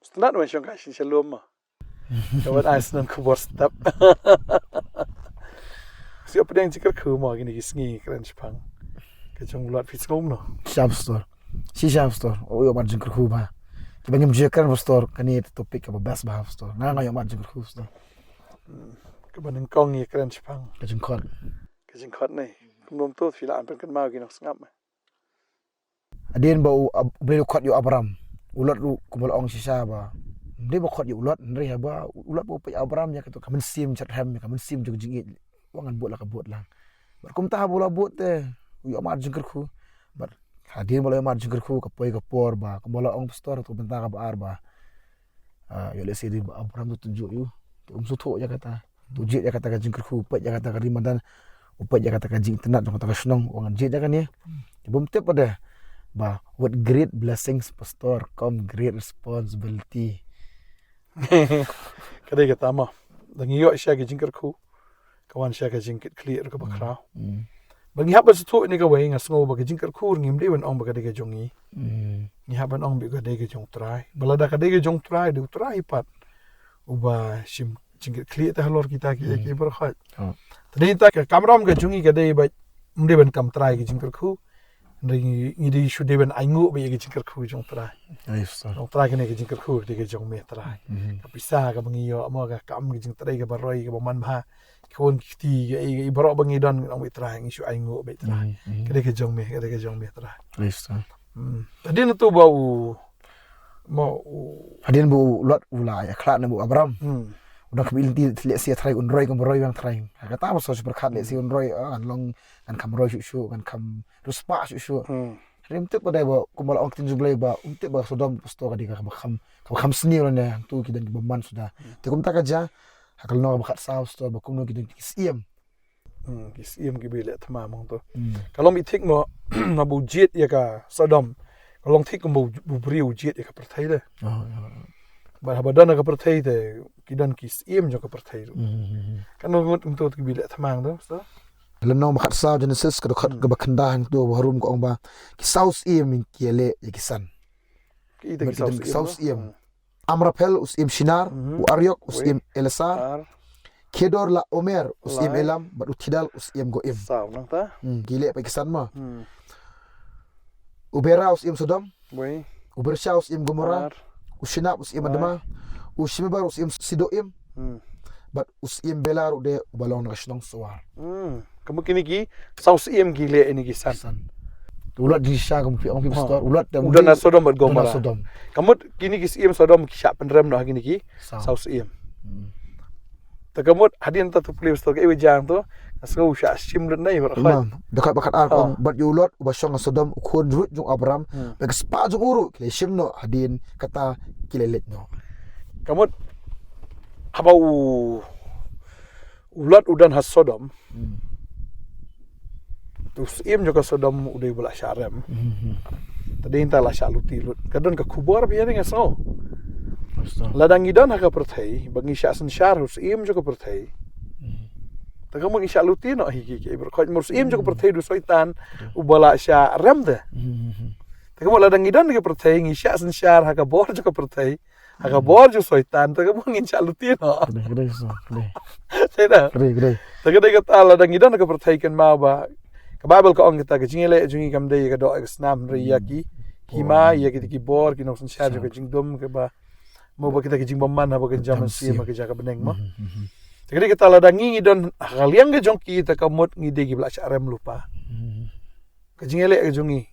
Stunat man siyang kasi shalom mo. Kawan ayos nang kubor step. Siya pa din jikar ku mo gini gisngi kran Jepang. Kajong ulat fiskom no. Shop store. Si shop store. O yo marjin ku ba. Kibanyam jikar store kani topik ka bas ba store. Na ngayon marjin ku store. Kabanang kong ni kran Jepang. Kajing kon. Kajing kot ni. Kumnom tu filaan pen kan mau gini ngap. Adien ba beli kot yo Abraham. Ulat ru kumul ong sisa ba. Dia ba kot yo ulat ndri ba ulat bo pe Abraham ya kato kamen sim chat ham kamen sim jog jingit. Wangan buat lah ke buat lang. Berkum taha bola buat teh. Uyo marjin kerku. Ber hadir bola marjin kerku kapoi kapor ba. Bola ong pastor tu bentar ka baar ba. Yo le sidi Abraham tu tunjuk yu. Suto ya kata. Tujit ya kata kajing kerku. Upat ya kata karimadan. Upat ya kata kajing tenat jong kata kasunong. Wangan jit ya kan ya. Ibum tip pada. Ba with great blessings pastor come great responsibility. Kadai kata mah. Dangiyo siya kajing kerku. Kawan siya kajing kit clear ka bakraw. Bagi haban sa tuwa ni kaway nga sngo ba kajing karkur ngim di wan ong ba kadai kajong ni. Ni haban ong bi kadai kajong try. Balada kadai kajong try du try pat. Uba sim jingkit clear ta halor kita ki berkhat. Tadi ta kamram kajungi kadai ba mdi ban kam try kajing karku. Ni di shude ban aingu ba kajing karku jong try. Nice. Jong try kene kajing karku di kajong me try. Kapisa ka bangiyo amo ka kam kajing try ka baroy ka baman ba. Kawan kiti i barok bangi dan ang mitra ang isu aingo ba itra kada ka jong me tra Nice. Tadi na to ba mo Adien bu ulat ula ya klat na bu Abraham. Udah kebil ti lihat si try unroy kam roy yang try. Kata apa so berkat lihat si unroy an long kan kam roy shu kan kam ruspa shu. Rim tip pada ba kumal ong tin jublay ba unti ba sodom posto ka di ka kam sni ron tu kidan baman sudah. Te kum tak aja hakal no bakat saus to bakum no kidan kisiem. Kisiem gibele tama mong to. Kalau mi tik mo na bu jet ya ka sodom. Kalau tik mo bu briu jet ya ka perthai le. Ba habadan ka perthai te kidan kisiem jo ka perthai. Kan no untuk gibele tama to so. Leno bakat saus Genesis ka dokat ka bakandahan to harum ko ong ba kisaus iem kiele ya kisan. Kita kisaus iem. Amrapel usim Shinar, Uaryok usim Elasar, Kedor la Omer usim Elam, Utidal usim Goim. Sao nang ta? Gile Pakistan mah. Ubera usim Sodom, Ubersha usim Gomorrah, Ushinab usim Adama, Ushimibar usim Sidoim, but usim Belar ude ubalong nakasnong suar. Kamu kini ki saus iem gile ini kisan. Ulat di Syah kamu orang pergi store ulat dan udah na Sodom buat Gomorrah. Sodom. Kamu kini kis iem Sodom kisah penrem dah gini ki saus iem. Kamu hadian tu play store ke ejang tu asal usah sim dan nai berkhat. Dekat bakat ar buat ulat ubasong Sodom ukun rut jung Abraham bagi sepa jung uru kile sim no hadian kata kilelet no. Kamu habau ulat udan has Sodom. Terus iem juga Sodom udah bola syarem. Tadi entah lah syaluti lut. Kadang ke kubur biar dengan snow. Ladang idan haka pertai. Bagi syasen syarus iem juga pertai. Tapi kamu syaluti no hiki ke berkait murus iem juga pertai du soitan ubala syarem deh. Tapi kamu ladang idan haka pertai ngi syasen syar haka bor juga pertai. Haka bor juga soitan. Tapi kamu ngin syaluti no. Saya dah. Tapi kata ladang idan haka pertai kan mau ba. Kababel ka ong kita kajingele jungi kam dei ka do snam riyaki hima ya kita ki bor ki noksan syar ka jingdom ka ba mo ba kita kijing baman ha ba ka jaman si ma ka jaka beneng mo jadi kita ladangi don kalian ga jong kita kamot ngi dei ki bla syarem lupa kajingele ka jungi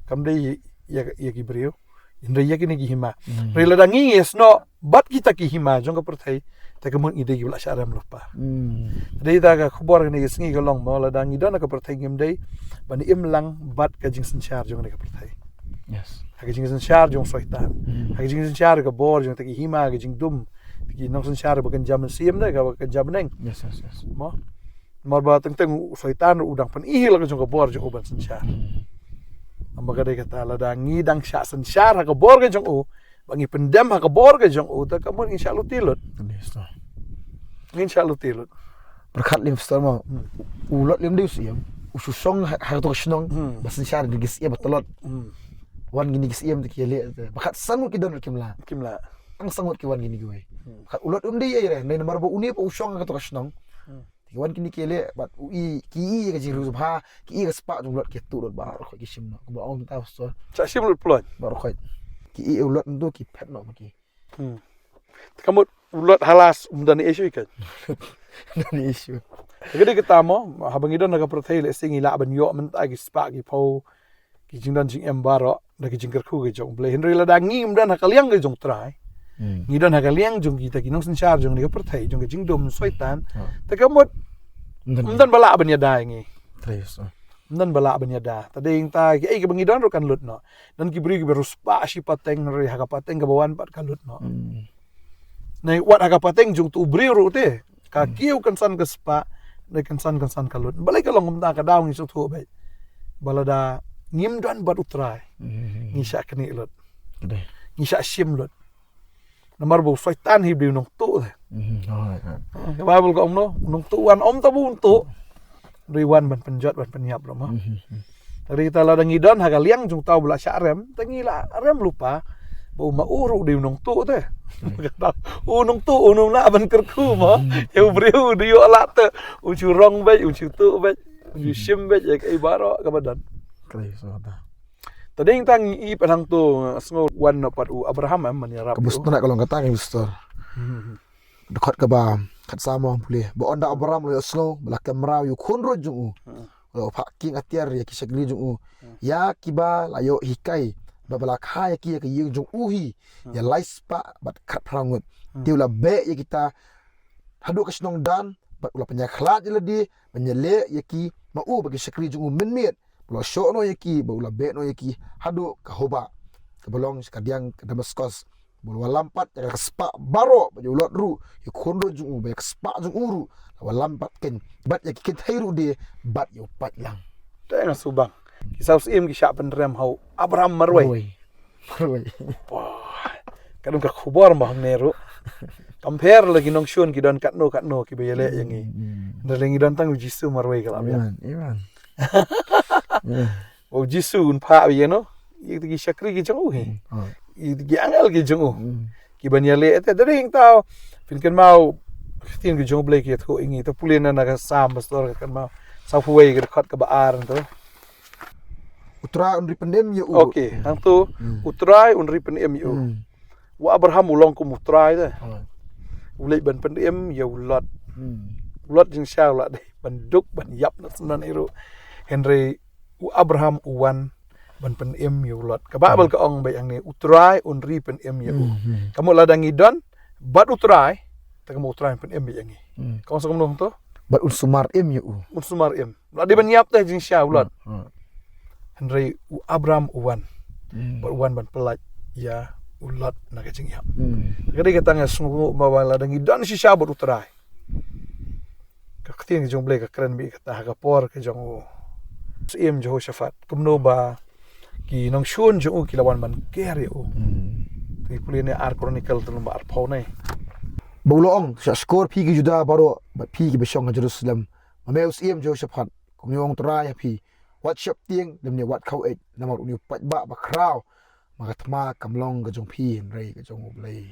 kam dei ya ki brio indra ya ki ni ki hima re ladangi esno bat kita ki hima jong ka perthai ta kamot ngi dei ki bla syarem lupa dei ta ka khubor ni sngi ka long mo ladangi don ka perthai ngim dei bani im lang bat ka jing san syar jong ni ka perthai Yes. Ka jing san syar jong soitan ka jing san syar ka bor jong ta ki hima ka jing dum ki nong san syar ba kan jaman siem da ka jam neng Yes. mo ba teng soitan udang pan ihil ka jong ka bor jong uban san syar amba ka dei kata ladangi dang sya san syar ka bor ka jong u bangi pendam ka bor ka jong u ta kamon insyaallah tilot insyaallah tilot berkat lim store mo ulat lim deus iem ususong ha to snong basin syar digis ia betelot wan gini gis iem tikile bakat sanu kidon kimla ang sangot kiwan gini gue. Kat ulat undi ya re, nei nomor bo uni po usyong ka to kasnong. Kiwan kini kele bat ui ki ka jiru ha, ki ka spa jung ulat ke tu ulat ba ko ki sim no. Ko ong ta so. Cha sim lut plot. Ba ko ki ulat ndu ki pet no ki. Kamu ulat halas dan isu ikan. Nani issue. Jadi kita mo habang idon naga protein le singi la ban yo men ta ki spa ki po ki jing dan jing embaro da ki jing kerku ki jong ble henry la da ngim dan hakaliang ki jong trai. Ngi dan hakaliang jong kita ki nong sen char jong ni protein jong ki jing dom soitan. Ta kamot dan bala ban ya da ngi. Tres. Dan bala ban ya da. Ta ding ta ki ai ki bang idon ro kan lut no. Dan ki bri ki beru spa si pateng ri ha ka pateng ka bawan pat kan lut no. Nei wat ha ka pateng jong tu bri ro te. Ka kiu kan san ka spa dai kan san kalut balai ka long ta ka daw ngi su thu bai balada ngim dan bat utrai ngi sha kni lut ngi sha sim lut namar bo syaitan hi bi nong tu ka bible ko no nong tu wan om ta bun tu riwan ban penjot ban penyap lo ma dari kita la ngi dan ha ka liang jung tau bla sha rem ta ngi la rem lupa bo ma uru di nong tu te nong tu nong la ban kerku ma eu briu di yo la te u chu rong be u chu tu be u sim be ya kai baro ka badan Tres so ta. tading tang i padang tu sngo wan no pat u abraham man ya rap Kabus na kalong kata ngi bestor. Dekat ka ba kat sama pulih. Bo onda Abraham lo snow belakang meraw yu khunro jung. Lo pak king atiar ya kisagli jung. Ya kiba layo hikai. Babala kaya kia ke yung jung uhi ya lais pa bat kat prangut tiula be ya kita hadu kasnong dan bat ula penyaklat ya di menyele ya ki mau bagi sekri jung menmet lo sho no ya ki ba ula be no ya ki hadu ka hoba ke belong sekadiang ke Damaskus bulu lampat ya ka spa baro ba ulot ru ya khondo jung ba ya spa jung uru lampat ken bat ya ki thairu de bat yo pat lang teng subang kisau sim ki sha pen rem hau abraham marwai kadung ka khubor ma neru compare lagi nong shun ki don katno ki bele yangi ndalengi don tang jisu marwai kala iman o jisu un pa bi no ki shakri ki jong hi ki angal ki jong ki banyale ete dering tau fin kan mau tin ki jong blai ki tho ingi to pulena na ka sam bastor kan mau sau fuwei ki khat ka ba ar to utra unri pendem ya u. Okey, hang tu utrai unri pendem ya u. Wa Abraham ulong ku utrai dah. Ulai ban pendem ya ulat. Ulat jing sha ulat deh banduk ban yap nak senan iru. Henry u Abraham uwan ban pendem ya ulat. Ka Bible ka ong bai ang ni utrai unri pendem ya u. Kamu ladang idon bat utrai, ta kamu utrai pendem ya ngi. Kau sangam long tu? Bat unsumar em ya u. Unsumar em. Ladi ban yap teh jing sha ulat. Henry u Abraham uwan uwan ban pelat ya ulat nak jing ya jadi kita ngas sungu bawa ladang dan si sabut utrai ka ktin jong blek ka kren bi kata ka por ka jong sim Jehoshaphat kumno ba ki nong shun jong ki lawan ban ker ya ti puline ar chronicle tu ba ar phau nai Bauloong sa skor pi ki juda baro bat pi ki besong Jerusalem mameus sim Jehoshaphat kumyong trai pi wat shop tieng dem ne wat khau et namar uni pat ba kraw maka thma kamlong ga jong phi rei ga jong blai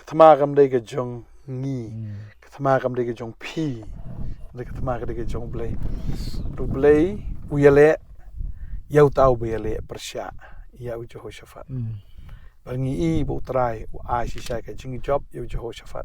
thma kam dei ga jong ngi thma kam dei ga jong phi dei thma ga dei ga jong blai ru blai uyale yau tau bele persya ya u Jehoshaphat bangi i bo trai u ai si sai ka jing job yu Jehoshaphat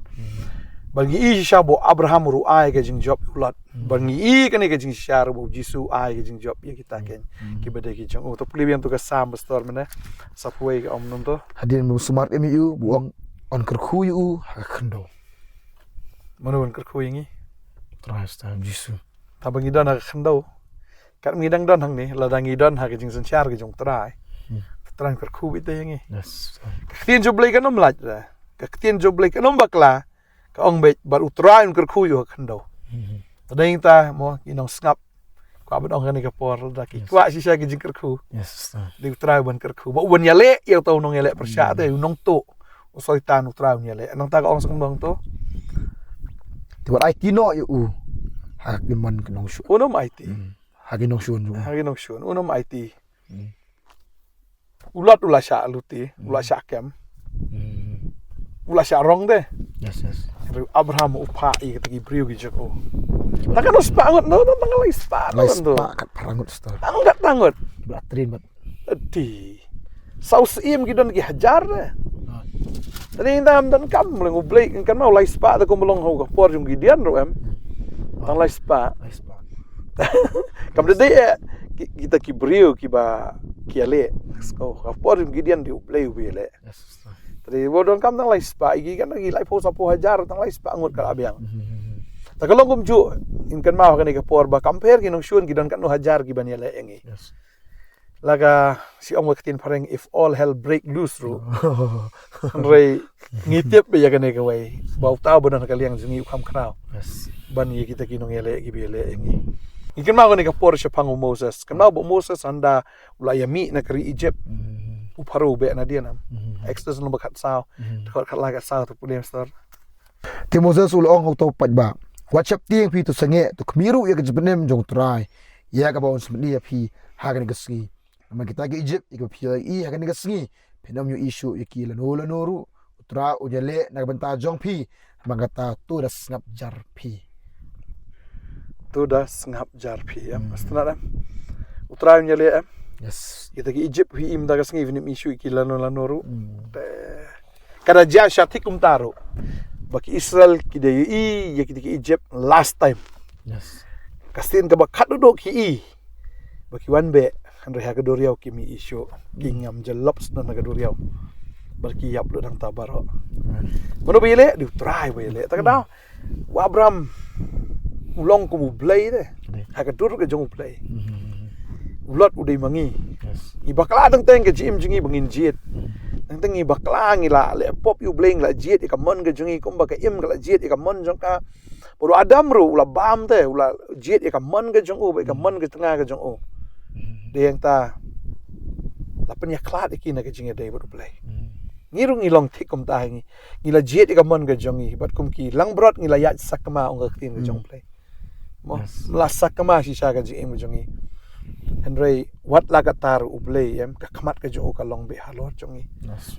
bangi i sha bo Abraham ru ai ka jing job ulat bangi i ka ne ka jing sha ru Jisu ai ka jing job ya kita ken ki bede ki jong to plibiam to ka sam bestor mena sapwe ka om nom to hadin mu smart emu buang on kerkhu yu ha khndo manun kerkhu yingi tras ta Jisu ta bangi dan ha khndo kat ngi dang dan hang ni la dang ngi dan ha ka jing san char ka jong trai trai kerkhu bi te yingi yes tien job blai ka nom laj ra ka tien job blai ka nom bakla ka ong be bar utrai un kerkhu yu khndo tading ta mo inong skap kwa ba dong kan ka por da ki kwa si sya ki jing kerkhu yes di utrai ban kerkhu ba wan yale ya tau nong yale persya te nong to soitan utrai yale nong ta ka ong sang dong to ti wat ai tino yu ha liman knong shu unom IT ha ginong shun ju ha nong shun unom IT ulat ula sya luti ula sya kem Ula syarong deh. Yes. Abraham upa i ketagi brio gi joko. Takkan us pangut no tanggal lais pa Lais tu. pa kat parangut stol. Tanggut. Belatrin bat. Di. Saus im gidon gi hajar deh. Tadi indam dan kam mulai ngublay kan mau lais pa ta kumulong ho por jung gidian ro em. Tang lais pa. Lais pa. Kam de kita ki brio ki ba ki ale. Sko por jung gidian di ublay ubele. Yes. Tadi bodon kam tang lais pa igi kan lagi lai po sapo hajar tang lais pa ngut ka abyang. Takalong kum ju in kan mau kan ka por ba compare ki nong shun ki don kan no hajar ki ban yale engi. Yes. Laga si ong waktin pareng if all hell break loose ru. Rei ngitip be ya kan ka wai. Bau tau bodan ka liang jungi ukam krau. Yes. Ban ye kita ki nong yale ki bele engi. Ikan mau kan ka por siya pangu Moses. Kan mau Moses anda ulayami na kari Egypt. Uparu be na dia nam. Exodus no bakat sao. Takot kat lagat sao tu pulem star. Ti Moses ulong ho to patba. WhatsApp tieng pi to sange to kemiru ya kejebenem jong try. Ya ka bawon semedi ya pi hagan gasgi. Nama kita ke Egypt iko pi I hagan gasgi. Penom yu issue yaki lanoru utra ujale nagbanta jong pi mangata tu das ngap jar pi. Tu dah ngap jar pi ya. Astana dah. Utra yu nyale em. Yes. Kita ki Egypt hi im dagas ngi vinim issue ki lanoru. Kada ja shatikum taro. Baki Israel ki de I ya ki Egypt last time. Yes. Kastin ka bakat do ki I. Baki wan be andre ha kadoriau ki mi issue ki ngam jelops na kadoriau. Baki yap lo dang tabaro. Mano bele di try bele. Takada wa Abraham ulong ko blay de. Ha kadur ka jong blay. Ulat udah mangi. Yes. I bakla tang teng ke jim jingi bangin jiet. Tang teng i bakla ngi la le pop you bling la jiet i kamon ke jingi kum ba ke im la jiet i kamon jong ka. Bodo adam ru ula bam te ula jiet i kamon ke jong u ba kamon ke tengah ke jong u. De yang ta la pen ya klat iki na ke jingi de bodo play. Ngiru ngi long tik kum ta ngi. Ngi la jiet i kamon ke jongi bat kum ki lang brot ngi la yat sakama ong ke tin ke jong play. Mo la sakama si sha ke jing jongi. Henry wat lagatar ublay em ka kamat ka jo ka long be halor jongi.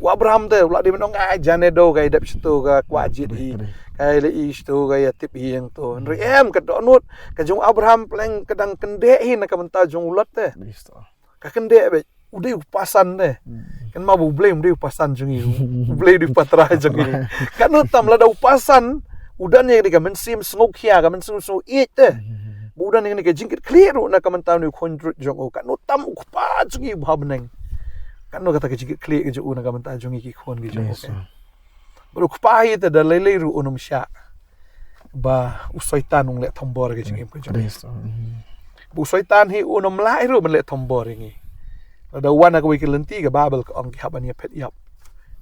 Wa Abraham te ula di menong ai jane do ga idap situ ga kwajit hi. Kai le is tu ga ya tip hi yang tu. Henry em ka donut ka jong Abraham pleng kadang kende hi na ka menta jong ulat te. Ka kende be udai upasan te. Kan ma ublay udai upasan jongi. Ublay di patra jongi. Kan utam la da upasan udan ye ka men sim sngok khia ka men sung it te. Budan yang ni ke jingkit clear na kamanta ni kondrut jong o kan no tam ukpa jungi bhabneng kan no kata ke jingkit clear ke jo na kamanta jungi ki khon ge jong o bro ukpa hi ta da lele ru onum sha ba usaitan ung le thombor ge jing ko jong bu usaitan hi onum lai ru man le thombor ngi da wana ko ke lenti ke babel ko ong ki habania pet yap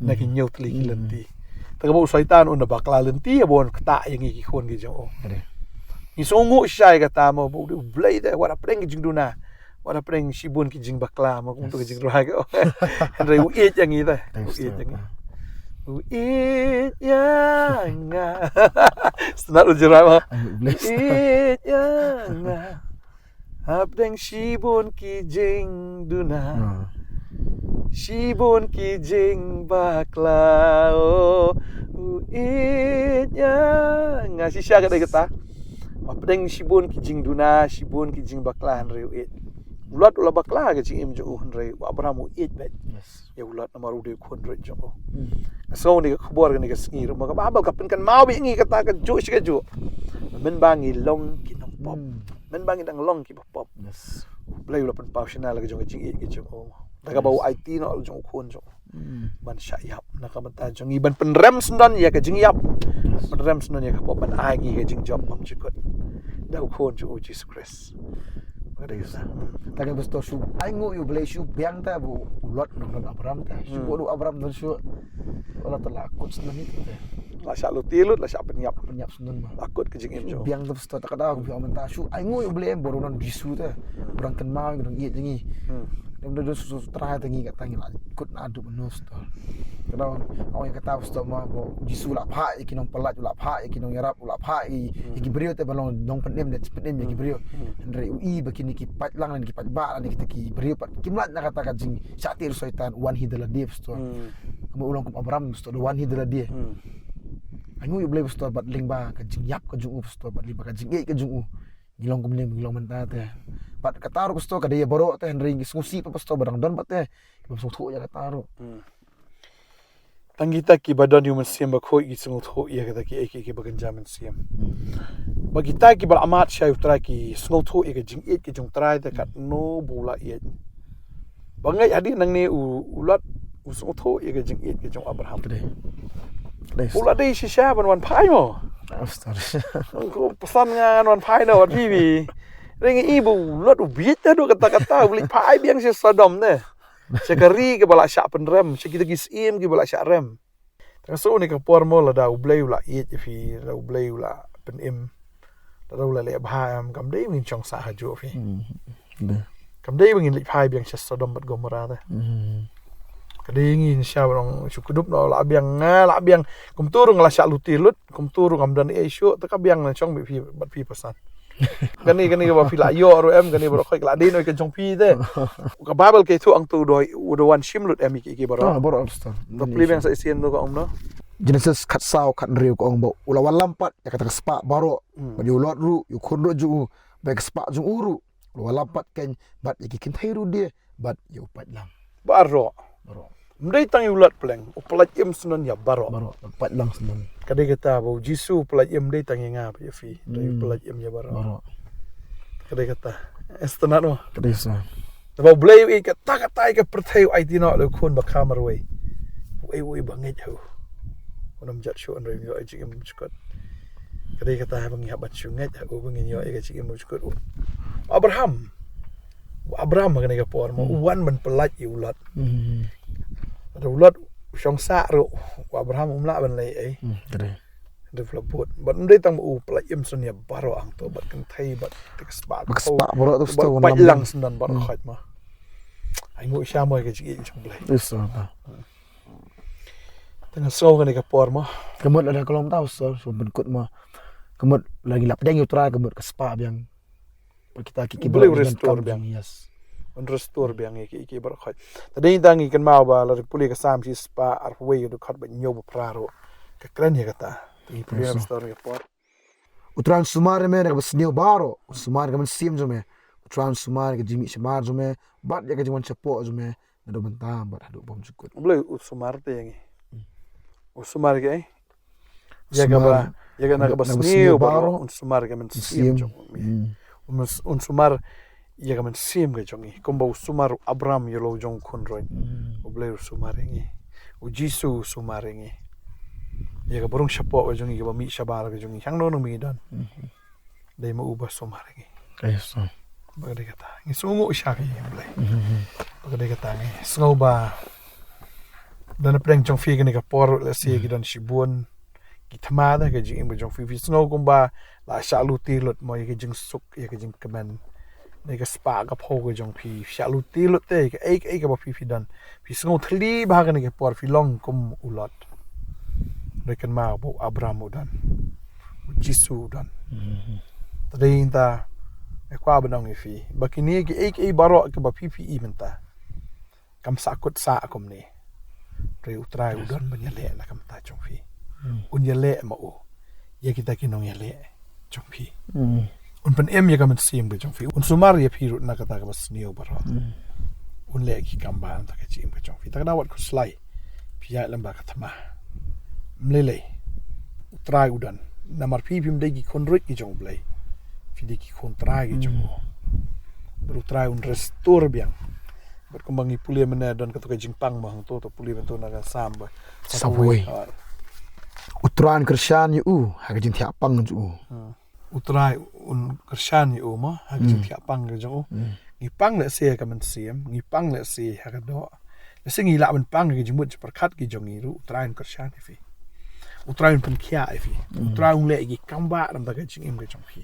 na ki nyotli ki lenti ta bu usaitan on da bakla lenti bon kta yang ki khon ge jong o Isongo siya kata mo bu blay de wala preng jing duna wala preng shibun ki jing bakla mo kung to jing roha ko andre u eat yang ita u eat yang snat ujira eat yang apreng shibun ki jing duna shibun ki jing bakla u eat yang si siya kata Apeng shibun ki jing duna, shibun ki jing bakla hanre it. Ulat ula bakla ke jing im jo hanre Abraham it bet. Yes. Ya ulat na maru de khondre jo. So ni ka khobor ni ka sngir ma ka babal ka pen kan mau bi ngi kata ka jo shi ka jo. Men bangi long ki nong pop. Men bangi dang long ki pop. Yes. Play ula pen passional ka jong jing it ki jo. Daga bau IT no jong khon jo. Ban syayap na ka mata jong iban pen rem sundan ya ka jing yap. Pen rem sundan ya ka pop ban ai ngi ka jing job pam chikot. Dau khon jo Jesus Christ. Ada isa. Taga gusto su ay ngo yu blay su biang ta bu ulot ng Abraham ta. Su bodo Abraham don su wala talakot sa nito ta. La sya lu tilut la sya penyap sunun ma. takut ke jing im jo. Biang ta sto takada ku biang ta su ay ngo yu blay bodo non bisu ta. Orang kan mau ng iet ngi. Dem do su tra ta ngi ka tangi la kut na adu menos to. Kalau awak kata sto ma bo jisu la pha ikinong palat la pha ikinong yarap la pha iki brio te balong dong penem de penem iki brio. Andre ui bakini ki pat lang ni ki pat ba ni ki brio pat kimlat na kata ka jing satir soitan one hidala deep sto. Kamu ulang kum Abraham sto do wan hidra dia. Angu yu blai sto bat ling ba ka jing yap ka jung sto bat ling ba ka jing e ka jung ngilong kum ling ngilong menta te. Bat kataru sto ka dia baro te ring ngusi pa sto barang don bat te. Bam so thu ya kataru. Tangita ki badon yu siam ba khoi ki sungut ho ya ka ki ki bagan jaman siam. Bagita ki bal amat shay utrai ki sungut ho ya ka jing e ki jung trai te kat no bula ye. Bangai adi nang ni ulat sungut ho ya ka jing e ki jung Abraham. Pula di shisha ban wan pai mo. Ko pesan ngan wan pai no wan pibi. Ring ibu lot ubiet dah kata-kata beli pai biang si Sodom ne. Sekari ke balak syak penrem, sekita kisim ke balak syak rem. Terus ni ke por mo la da ublei ula iet fi, da ublei ula penim. Da ula le baham kam dei ngin chong sa haju fi. Kam dei ngin li pai biang si Sodom bat Gomora ta. Kadingin siya barang syukudup no la biang la biang kum turung la syak luti lut kum turung am dan esyo ta ka biang na chong bi bat pi pesan gani ba pila yo ro em gani bro khoi la din oi ka chong pi te ka babel ke tu ang tu doi udawan shimlut em ki bro Baro alstar. to pli biang sa isien to ka om no Genesis kat saw kat riu ko ong bo ula walampat ya kata spa baro ba yu lot ru yu khurdo ju ba spa ju uru ula walampat ken bat ya kin thairu dia bat yu pat lang baro baro mdai tang ulat pleng uplaj em sunan ya baro pat lang senang kade kata bo jisu pelaj em dai tang nga pa fi dai pelaj em ya baro kade kata estana no kade sa ba blay i ka kata ka perthai ai dino le khun ba khamar we we bangai ho onam jat shu an yo ai jigem chukot kade kata bang ya bat shu ngai ho bang yo ai ka jigem chukot Abraham kane ka por mo wan man pelaj i ulat ada ulat syong sa ro Abraham umla ban lai ai kade develop but ndai tang u pelaj em sun ya baro ang to bat kan thai bat spa baro to sto bat lang sunan bar khat ma ai ngo sha mo ka jigi chung blai isso ba tang so kane ka por mo kemut ada kolom tahu so benkut mah kemut lagi lap deng utra kemut ke spa biang kita kiki boleh restore biang yes on restore biang ki bar khat tadai tangi kan ma ba la puli ka sam si spa ar we do khat ba nyob praro ka kran ya kata ti puli restore ka por utran sumar me na basnio baro sumar ka man sim jo me utran sumar ka jimi sumar jo me bat ya ka jiman chapo jo me na do bentam bat hadu bom jukut boleh sumar te yang sumar ke ya ka ba ya ka na ka basnio baro sumar ka man sim jo un sumar ya ka man sim ga jongi kombo sumar Abraham yolo jong khunroi obleu sumar ngi u jisu sumar ngi ya ka borong shapo ga jongi ga mi shabar ga jongi hang no no mi dan dei mo uba sumar ngi eso bagade kata ngi sungu sha ga blai bagade kata ngi sngo ba dan preng jong fi ga ni ka por la si ga dan shibun ki thamada ga jing ba jong fi sngo kumba la sha lu ti lot mo ga jing suk ya ga jing kaman nei ka spa ka pho ga jong phi sha lu ti lot te ka ei ka ba phi dan phi sngo thli ba ga ni ka por phi long kum ulot rekan ma bo Abraham udan jisu udan tadai inta e kwa ba nang fi ba kini ki ei baro ka ba phi i menta kam sa kut sa akum ni re utrai udan ban yale la kam ta jong phi un yale ma o ya kita kinong yale jong phi un pen em ya kamen sim be jong fi un sumar ya phiru na kata ka bas neo baro un le ki kamban ta ka chim be jong fi ta na wat ku slai pia lamba ka thama mlele utrai udan namar phi pim de ki konrit ki jong blai fi de ki kontrai ki jong bru trai un restore biang ber kumbangi pulia mena dan ka to ka jingpang ma hang to pulia ben to na ka samba Savoy. Utran Krishan yu ha jin thia pang ju utrai un kershani uma ha jin thia pang ga jo ngi pang le se ka man siam ngi pang le se ha ga do le se ngi la man pang ga jimut par khat ki jongi ru utrai un kershani fi utrai un pen khia fi utrai un le gi kamba ram da ga jing im ga jong fi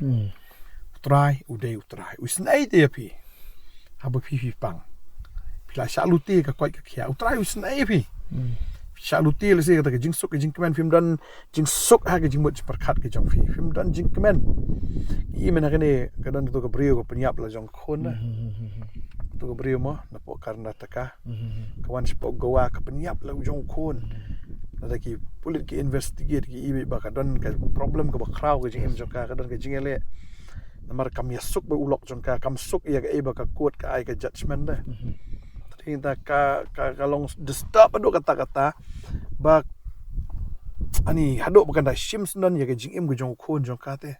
utrai u de utrai u snai de fi ha ba fi pang pila sha lu ti ka kwai ka khia utrai u snai fi sha lu ti le se ka jing suk jing kmen film dan jing suk ha ga jing mut par khat ga jong fi film dan jing kmen i men ha ne ka dan to ka brio ko penyap la jong khon na tu beri mo napo Karnataka kawan spok Goa ka penyap la ujong kon ada ki pulit ki investigate ki ibi ba kadon ka problem ka ba kraw ka jing jong ka kadon ka jing ele namar kam yasuk ba ulok jong ka kam suk ya ka iba ka court ka ai ka judgment da tinta ka kalong disturb ado kata-kata ba ani hado bukan da shims non ya ka jing im jong kon jong ka te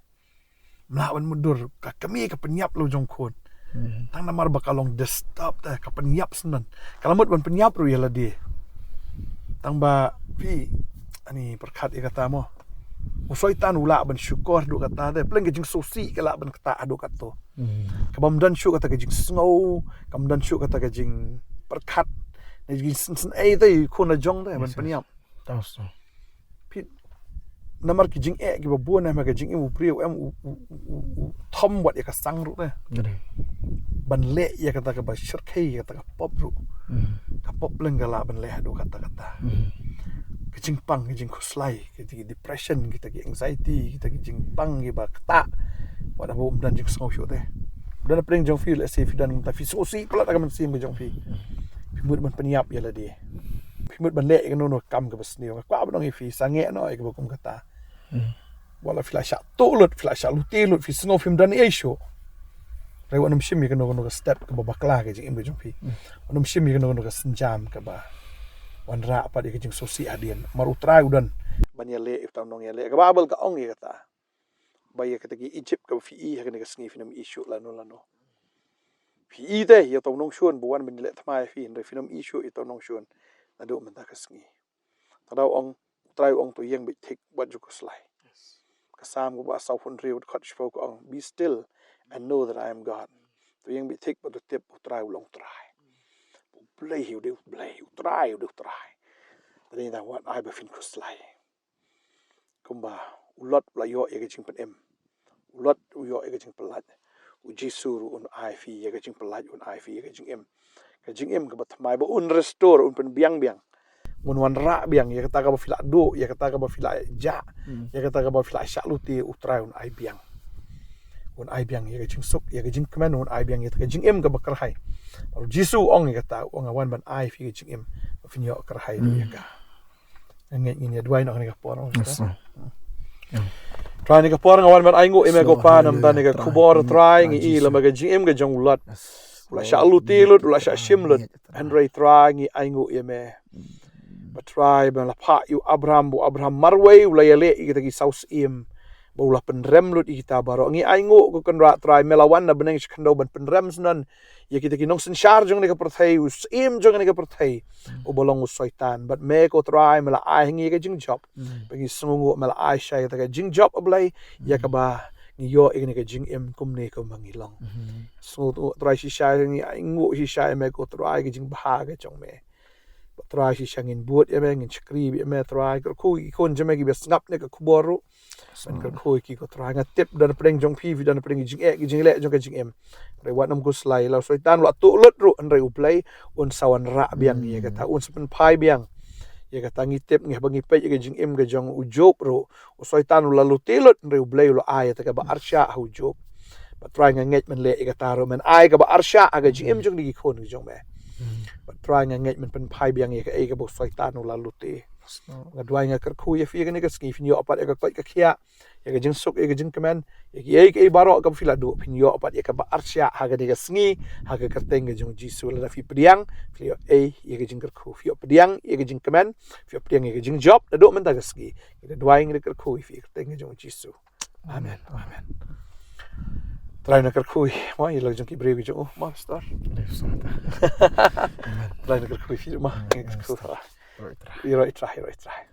melawan mundur ka kami ka penyap lo jong kon tang namar ba kalong disturb da ka penyap senan kalamut ban penyap ru ya la dia tang ba pi ani perkat kata mo usaitan ula ban syukur do kata de pleng jing sosi kala ban kata ado kato kabam dan syuk kata jing snow kam dan syuk kata jing perkat ne jing sen ai dai khona jong de ban peniap taus pi namar ki jing ki babu na ma ka jing u priu em u thom wat ya ka sang ru de ban le ya kata ka ba shirkai kata ka pop ru ka pop pleng kala ban le do kata kejing pang kejing kuslai kejing depression kita ki anxiety kita kejing pang ki ba kata pada bom dan jing song shu de dan pring jong feel as if dan ta fi sosi pala ta man sim jong fi mut man peniap ya la dia mut ban le ka no kam ka bas ni ka ba dong fi sange no ka bokum kata wala flash tolut flash lutilut fi snow film dan show rewa nam shimi ka no step ka ba bakla ka jing jong fi nam shimi ka no senjam ka ba wanra apa dia kejing sosi adian marutrai udan banyale iftam nong yale ka babal ka ong kata baya kata ki Egypt ka fi ha ka sngi finam issue lano fi de ya tong nong shun buwan bin le thmai fi in finam issue itong nong shun ado man ta ka sngi tadaw ong trai ong to yang bi thik ba ju ko slai ka sam ko ba sau fun riu khat shpo ko ong be still and know that I am God to yang bi thik ba to tip utrai long trai play hiu deu play try tadi dah wat ai ba fin kuslai kumba ulot la yo ye jing pen em ulot yo ye jing pelat u jisuru un ai fi ye jing pelat un ai fi ye jing em ka bat mai ba un restore un pen biang un wan ra biang ye kata ka ba fila do ye kata ka ba fila ja ye kata ka ba fila shaluti utrai un ai biang ye jing suk ye jing kemen un ai biang ye ka jing em ka bakar hai Jisu ong kata ong awan ban ai fi jing em finyo kerhai dia ka ngai ini dua nak ni ka por ong try ni ka por awan ban ai ngo em ko pa nam dan ni ka kubor try ngi la ma ka jing em ka jong ulat la sha luti lut la sha shim lut andre try ngi ai ngo em ba try ban la pa yu Abraham marway ula yale kita ki saus em bola penrem lut kita baro ngi ai ngo ko kan ra try melawan na beneng skando ban penrem sunan ya kita ki nong sen shar jong ni ka perthai us im jong ni ka perthai o bolong us shaitan but me ko try mela ai ngi ka jing job bagi sungu mela ai shai ta ka jing job ablai ya ka ba ni yo ni ka jing em kum ne ko mangilong so to try shi shai ngi ai ngo shi shai me ko try ka jing ba ka jong me try shi shangin buat ya me ngin chkri bi me try ko kon jame ki bes ngap ne ka kuboru man ka khoi ki ko try nga tip dan preng jong phi dan preng jing le jong ka jing em re wat nam ko slai la soitan la tu lut ru an re uplai un sawan ra biang ye kata un sepen pai biang ye kata ngi tip ngi bangi pe ye jing em ga jong u job ru soitan la lu tilut re uplai lo ai ta ka ba arsha hu job ba try nga nget man le ye kata ro man ai ka ba arsha aga jing em jong ni khon jong me ba try nga nget man pen pai biang ye ka ai ka bo soitan la lu te nga dwai nga kar khu ye fi ga ni ka ski fin yo apat ka koi ka khia ye ka jing suk ye ka jing kemen ye ka baro ka fila do fin yo apat ye ka ba arsya ha ga ni ka sngi ha ka kerteng ga jong jisu la fi priang fi yo ye ka jing kar khu fi yo priang ye ka jing kemen fi yo priang ye ka jing job da do men ta ka ski ye ka dwai nga kar khu fi kerteng ga jong jisu amen try na kar khu mo ye la jong ki breve jo mo star try na kar khu fi mo kar khu You're right, try.